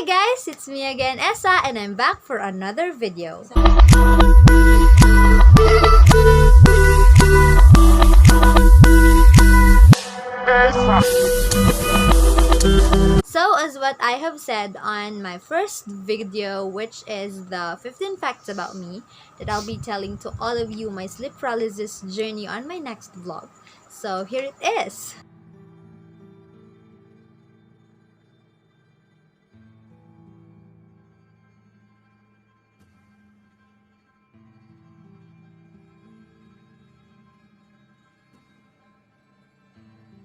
Hi guys, it's me again, Essa, and I'm back for another video. So, as what I have said on my first video, which is the 15 facts about me, that I'll be telling to all of you my sleep paralysis journey on my next vlog. So, here it is.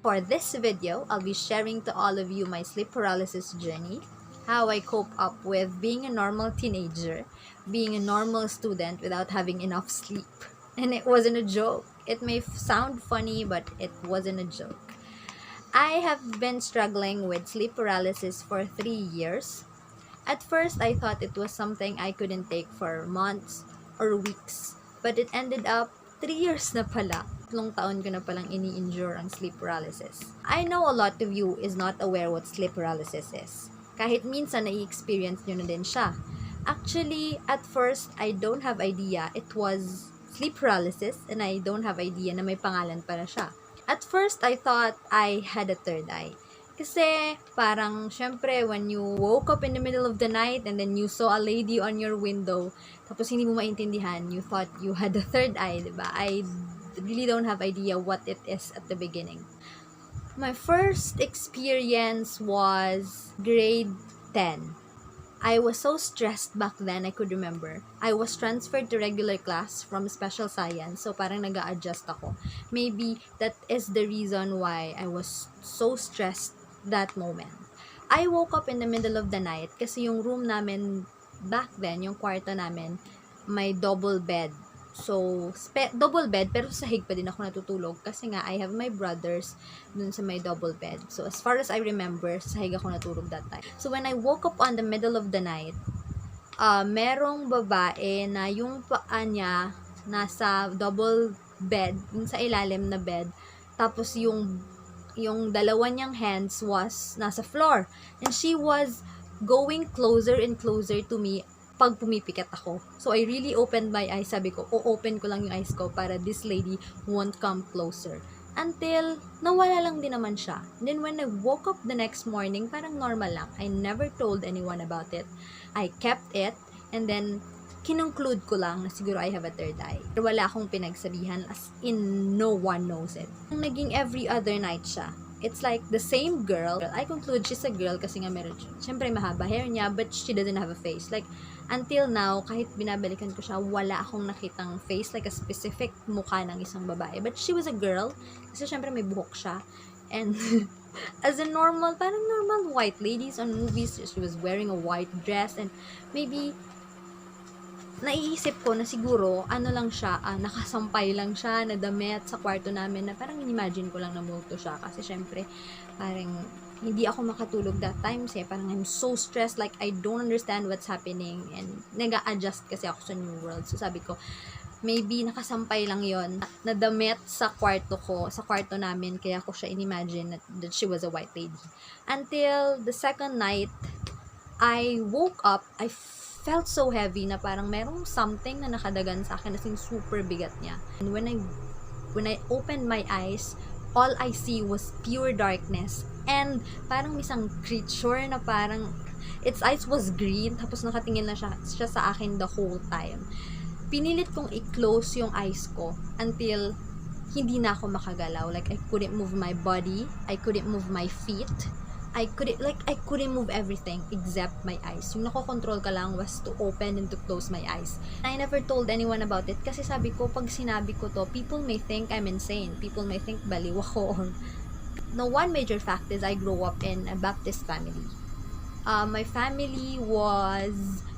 For this video, I'll be sharing to all of you my sleep paralysis journey, how I cope up with being a normal teenager, being a normal student without having enough sleep. And it wasn't a joke. It may sound funny, but it wasn't a joke. I have been struggling with sleep paralysis for 3 years. At first, I thought it was something I couldn't take for months or weeks. But it ended up 3 years na pala. 3 taon ko na palang ini-endure ang sleep paralysis. I know a lot of you is not aware what sleep paralysis is. Kahit minsan na-experience nyo na din siya. Actually, at first, I don't have idea it was sleep paralysis and I don't have idea na may pangalan pala siya. At first, I thought I had a third eye. Kasi parang syempre when you woke up in the middle of the night and then you saw a lady on your window tapos hindi mo maintindihan, you thought you had a third eye, diba? I really don't have idea what it is at the beginning. My first experience was grade 10. I was so stressed back then, I could remember. I was transferred to regular class from special science, so parang nag-a-adjust ako. Maybe that is the reason why I was so stressed that moment. I woke up in the middle of the night kasi yung room namin back then, yung kwarto namin, may double bed. So, double bed, pero sahig pa din ako natutulog kasi nga, I have my brothers dun sa may double bed. So, as far as I remember, sahig ako natulog that time. So, when I woke up on the middle of the night, merong babae na yung paa niya nasa double bed, yung sa ilalim na bed, tapos yung dalawa niyang hands was nasa floor. And she was going closer and closer to me pag pumipikit ako. So, I really opened my eyes. Sabi ko, open ko lang yung eyes ko para this lady won't come closer. Until, nawala lang din naman siya. And then, when I woke up the next morning, parang normal lang. I never told anyone about it. I kept it. And then, kinongclude ko lang na siguro I have a third eye. Pero wala akong pinagsabihan, as in no one knows it. Naging every other night siya. It's like the same girl. I conclude she's a girl kasi nga meron, syempre mahaba hair niya, but she doesn't have a face. Like, until now, kahit binabalikan ko siya, wala akong nakitang face, like a specific mukha ng isang babae. But she was a girl, kasi syempre may buhok siya. And, as a normal, parang normal white ladies on movies, she was wearing a white dress, and maybe, naiisip ko na siguro, ano lang siya, nakasampay lang siya, na damit sa kwarto namin, na parang in-imagine ko lang na multo siya. Kasi syempre, parang, hindi ako makatulog that time kasi parang I'm so stressed, like I don't understand what's happening, and nag-a-adjust kasi ako sa new world. So sabi ko, maybe nakasampay lang yon na damit sa kwarto ko, sa kwarto namin, kaya ko siya in-imagine that she was a white lady. Until the second night, I woke up, I felt so heavy na parang merong something na nakadagan sa akin, as in super bigat niya. And when I opened my eyes, all I see was pure darkness. And parang isang creature na parang its eyes was green, tapos nakatingin na siya sa akin the whole time. Pinilit kong i-close yung eyes ko until hindi na ako makagalaw. Like, I couldn't move my body, I couldn't move my feet, I couldn't move everything except my eyes. Yung nakokontrol ka lang was to open and to close my eyes. I never told anyone about it kasi sabi ko, pag sinabi ko to, people may think I'm insane. People may think baliw ako. No, one major fact is I grew up in a Baptist family. My family was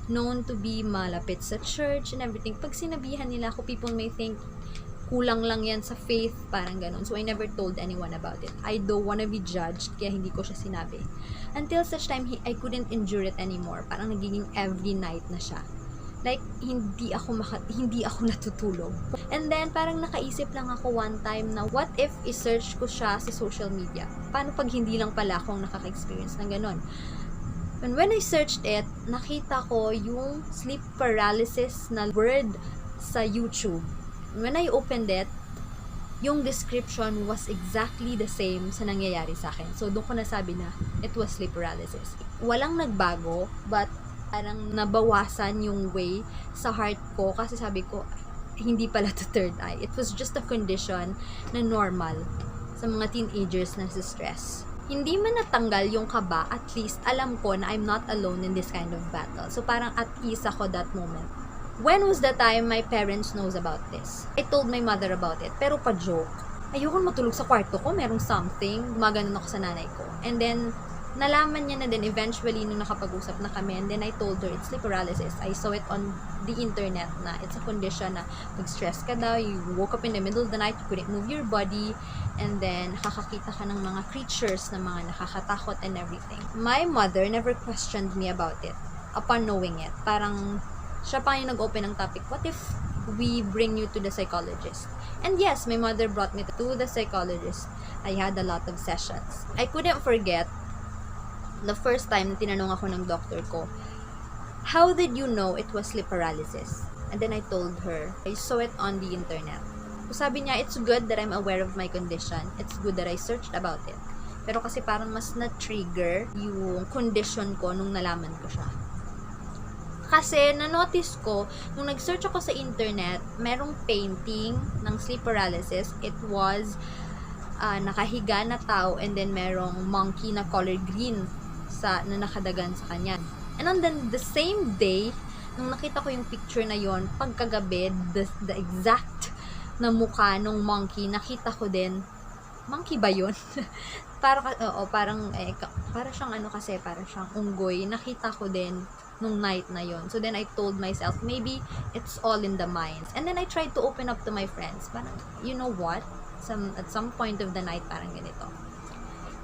known to be malapit sa church and everything. Pag sinabihan nila ako, people may think kulang lang yan sa faith, parang ganun. So, I never told anyone about it. I don't wanna be judged, kaya hindi ko siya sinabi. Until such time, I couldn't endure it anymore. Parang nagiging every night na siya. Like, hindi ako natutulog. And then, parang nakaisip lang ako one time na, what if i-search ko siya sa social media? Paano pag hindi lang pala akong nakaka-experience ng ganun? And when I searched it, nakita ko yung sleep paralysis na word sa YouTube. When I opened it, yung description was exactly the same sa nangyayari sa akin. So, doon ko nasabi na it was sleep paralysis. Walang nagbago, but parang nabawasan yung way sa heart ko kasi sabi ko, hindi pala to third eye. It was just a condition na normal sa mga teenagers na stress. Hindi man natanggal yung kaba, at least alam ko na I'm not alone in this kind of battle. So, parang at ease ako that moment. When was the time my parents knows about this? I told my mother about it, pero pa-joke. Ayoko matulog sa kwarto ko, merong something, gumaganon ako sa nanay ko. And then, nalaman niya na din eventually nung nakapag-usap na kami, and then I told her, it's sleep paralysis. I saw it on the internet na it's a condition na pag-stress ka daw, you woke up in the middle of the night, you couldn't move your body, and then nakakakita ka ng mga creatures na mga nakakatakot and everything. My mother never questioned me about it upon knowing it. Parang siya pa yung nag-open ng topic, what if we bring you to the psychologist? And yes, my mother brought me to the psychologist. I had a lot of sessions. I couldn't forget the first time na tinanong ako ng doctor ko, how did you know it was sleep paralysis? And then I told her, I saw it on the internet. So sabi niya, it's good that I'm aware of my condition. It's good that I searched about it. Pero kasi parang mas na-trigger yung condition ko nung nalaman ko siya. Kasi, na-notice ko, nung nag-search ako sa internet, merong painting ng sleep paralysis. It was nakahiga na tao, and then merong monkey na color green na nakadagan sa kanya. And on the same day, nung nakita ko yung picture na yon, pagkagabi, the exact na mukha nung monkey, nakita ko din, monkey ba yun? Parang siyang unggoy. Nakita ko din nung night na yon. So then I told myself, maybe it's all in the mind. And then I tried to open up to my friends. Parang, you know what? At some point of the night, parang ganito.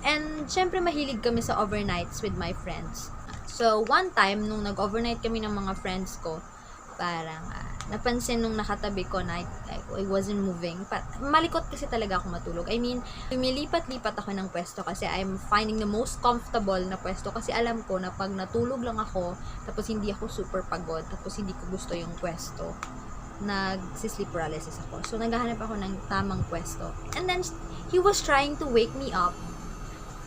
And syempre mahilig kami sa overnights with my friends. So one time, nung nag-overnight kami ng mga friends ko, parang napansin nung nakatabi ko na I wasn't moving. Malikot kasi talaga ako matulog. I mean, lumilipat-lipat ako ng pwesto kasi I'm finding the most comfortable na pwesto kasi alam ko na pag natulog lang ako, tapos hindi ako super pagod, tapos hindi ko gusto yung pwesto, nag-sleep paralysis ako. So, naghahanap ako ng tamang pwesto. And then, he was trying to wake me up,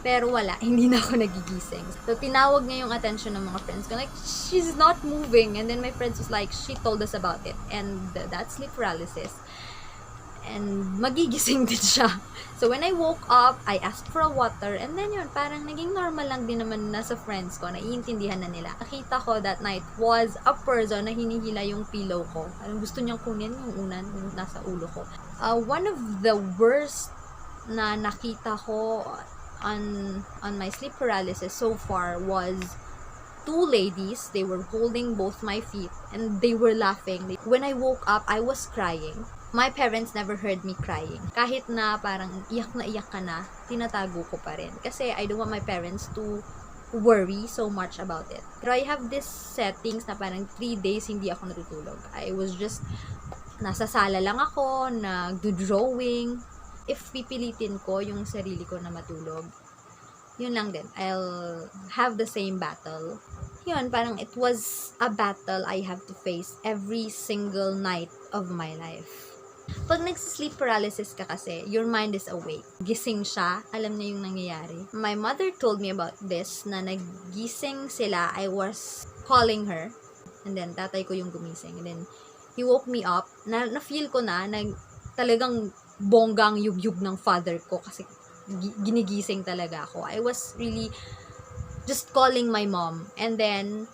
pero wala, hindi na ako nagigising. So, tinawag niya yung attention ng mga friends ko. Like, she's not moving. And then my friends was like, she told us about it. And that's sleep paralysis. And magigising din siya. So, when I woke up, I asked for a water. And then yun, parang naging normal lang din naman na sa friends ko. Naiintindihan na nila. Nakita ko that night was a person na hinihila yung pillow ko. Parang gusto niyang kunin yung unan, yung nasa ulo ko. One of the worst na nakita ko on my sleep paralysis so far was two ladies. They were holding both my feet and they were laughing. When I woke up, I was crying. My parents never heard me crying. Kahit na parang iyak ka na, tinatago ko pa rin. Kasi I don't want my parents to worry so much about it. Pero I have this settings na parang 3 days hindi ako natutulog. I was just, nasa sala lang ako, nag-drawing. If pipilitin ko yung sarili ko na matulog, yun lang din. I'll have the same battle. Yun, parang it was a battle I have to face every single night of my life. Pag nag-sleep paralysis ka kasi, your mind is awake. Gising siya, alam niya yung nangyayari. My mother told me about this, na naggising sila, I was calling her, and then tatay ko yung gumising. And then, he woke me up, na-feel ko na talagang bonggang yugyug ng father ko kasi ginigising talaga ako. I was really just calling my mom. And then,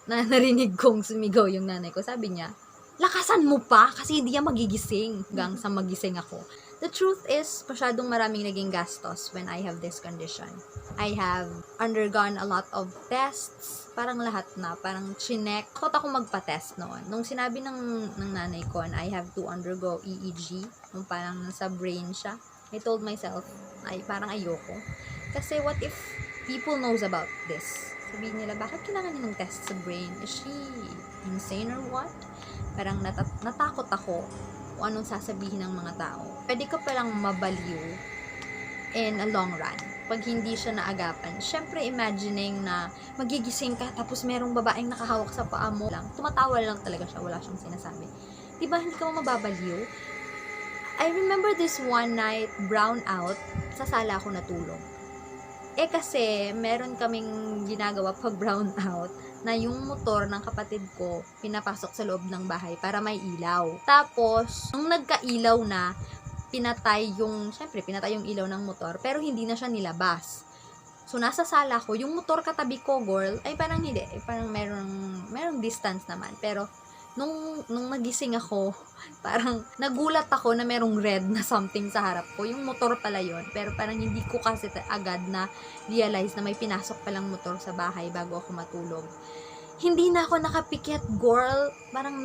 narinig kong sumigaw yung nanay ko. Sabi niya, lakasan mo pa kasi hindi yan magigising hanggang sa magising ako. The truth is, masyadong maraming naging gastos when I have this condition. I have undergone a lot of tests, parang lahat na, parang chinek. Takot ako magpa-test noon. Nung sinabi ng nanay ko na I have to undergo EEG, nung parang nasa brain siya, I told myself, parang ayoko. Kasi what if people knows about this? Sabihin nila, bakit kailangan niya ng test sa brain? Is she insane or what? Parang natakot ako kung anong sasabihin ng mga tao. Pwede ka palang mabaliw in a long run. Pag hindi siya naagapan, syempre imagining na magigising ka tapos merong babaeng nakahawak sa paa mo lang. Tumatawa lang talaga siya, wala siyang sinasabi. Diba, hindi ka mo mababaliw? I remember this one night, brown out, sa sala ako natulog. Kasi meron kaming ginagawa pag brown out, na yung motor ng kapatid ko pinapasok sa loob ng bahay para may ilaw. Tapos, nung nagka-ilaw na, pinatay yung ilaw ng motor, pero hindi na siya nilabas. So, nasa sala ko, yung motor katabi ko, girl, ay parang hindi, parang merong distance naman. Pero, nung nagising ako, parang nagulat ako na merong red na something sa harap ko. Yung motor pala yon, pero parang hindi ko kasi agad na realize na may pinasok palang motor sa bahay bago ako matulog. Hindi na ako nakapikit, girl. Parang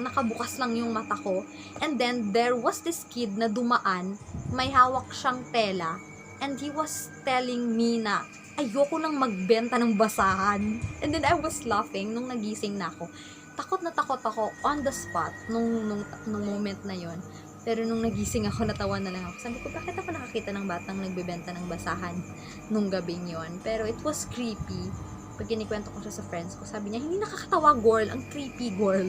nakabukas lang yung mata ko. And then, there was this kid na dumaan, may hawak siyang tela, and he was telling me na ayoko nang magbenta ng basahan. And then, I was laughing nung nagising na ako. Takot na takot ako on the spot nung moment na yon. Pero nung nagising ako, natawa na lang ako. Sabi ko, bakit ako nakakita ng batang nagbebenta ng basahan nung gabing yon? Pero it was creepy. Pag kinikwento ko siya sa friends ko, sabi niya, hindi nakakatawa, girl. Ang creepy, girl.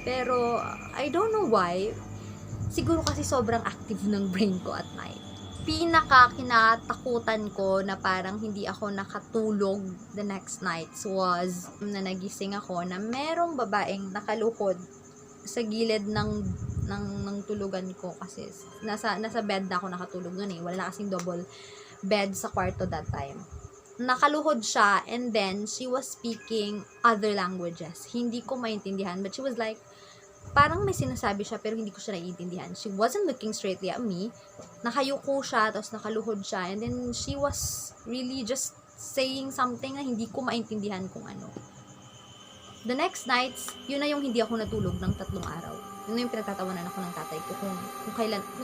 Pero, I don't know why. Siguro kasi sobrang active ng brain ko at night. Kinatakutan ko na parang hindi ako nakatulog the next night was na nagising ako na merong babaeng nakaluhod sa gilid ng tulugan ko kasi nasa bed na ako nakatulog noon wala na kasing double bed sa kwarto that time. Nakaluhod siya and then she was speaking other languages. Hindi ko maintindihan but she was like, parang may sinasabi siya pero hindi ko siya naiintindihan. She wasn't looking straightly at me. Nakayuko siya tapos nakaluhod siya and then she was really just saying something na hindi ko maintindihan kung ano. The next nights, yun na yung hindi ako natulog ng 3 araw. Yun na yung pinagtatawanan ako ng tatay ko kung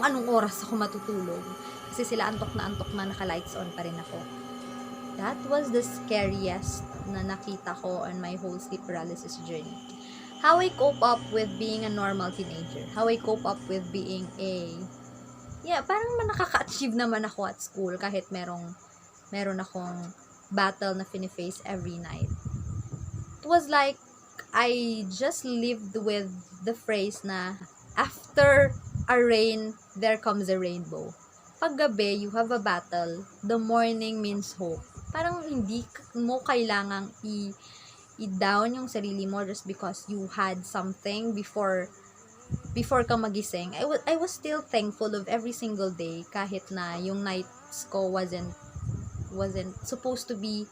anong oras ako matutulog. Kasi sila antok na naka-lights on pa rin ako. That was the scariest na nakita ko on my whole sleep paralysis journey. How I cope up with being a normal teenager. How I cope up with being parang nakaka-achieve naman ako at school kahit meron akong battle na fini-face every night. It was like, I just lived with the phrase na, after a rain, there comes a rainbow. Pag gabi, you have a battle, the morning means hope. Parang hindi mo kailangang i-down yung sarili mo just because you had something before ka magising. I was still thankful of every single day kahit na yung nights ko wasn't supposed to be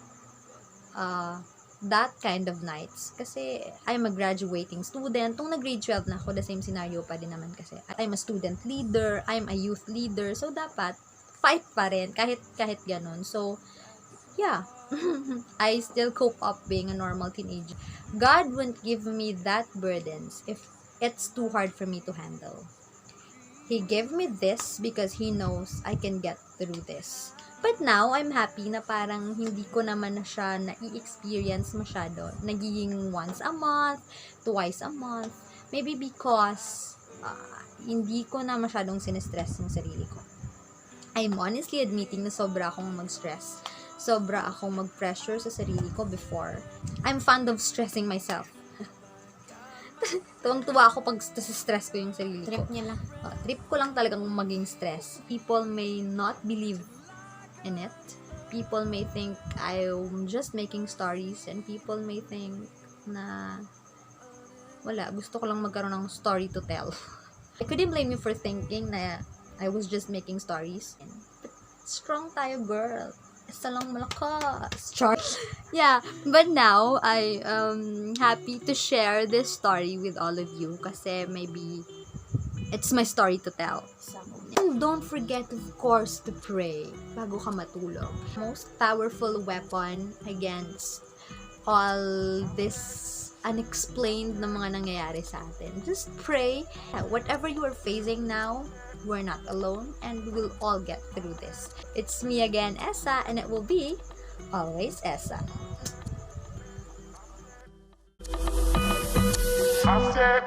that kind of nights. Kasi I'm a graduating student. Nung nag-grade 12 na ako, the same scenario pa din naman kasi. I'm a student leader, I'm a youth leader, so dapat fight pa rin kahit ganun. So, yeah. I still cope up being a normal teenager. God wouldn't give me that burdens if it's too hard for me to handle. He gave me this because He knows I can get through this. But now, I'm happy na parang hindi ko naman na siya na-i-experience masyado. Nagiging once a month, twice a month. Maybe because hindi ko na masyadong sinestress yung sarili ko. I'm honestly admitting na sobra akong mag-stress. Sobra akong mag-pressure sa sarili ko before. I'm fond of stressing myself. Tuwang-tuwa ako pag stress ko yung sarili ko. Trip niya lang. Trip ko lang talagang maging stress. People may not believe in it. People may think I'm just making stories and people may think na wala, gusto ko lang magkaroon ng story to tell. I couldn't blame you for thinking na I was just making stories. But strong tayo, girl. Essa lang malakas. Char. Yeah, but now I'm happy to share this story with all of you kasi maybe it's my story to tell. And don't forget, of course, to pray bago ka matulog. Most powerful weapon against all this unexplained na mga nangyayari sa atin. Just pray. Whatever you are facing now, we're not alone and we will all get through this. It's me again, Essa, and it will be always Essa. I said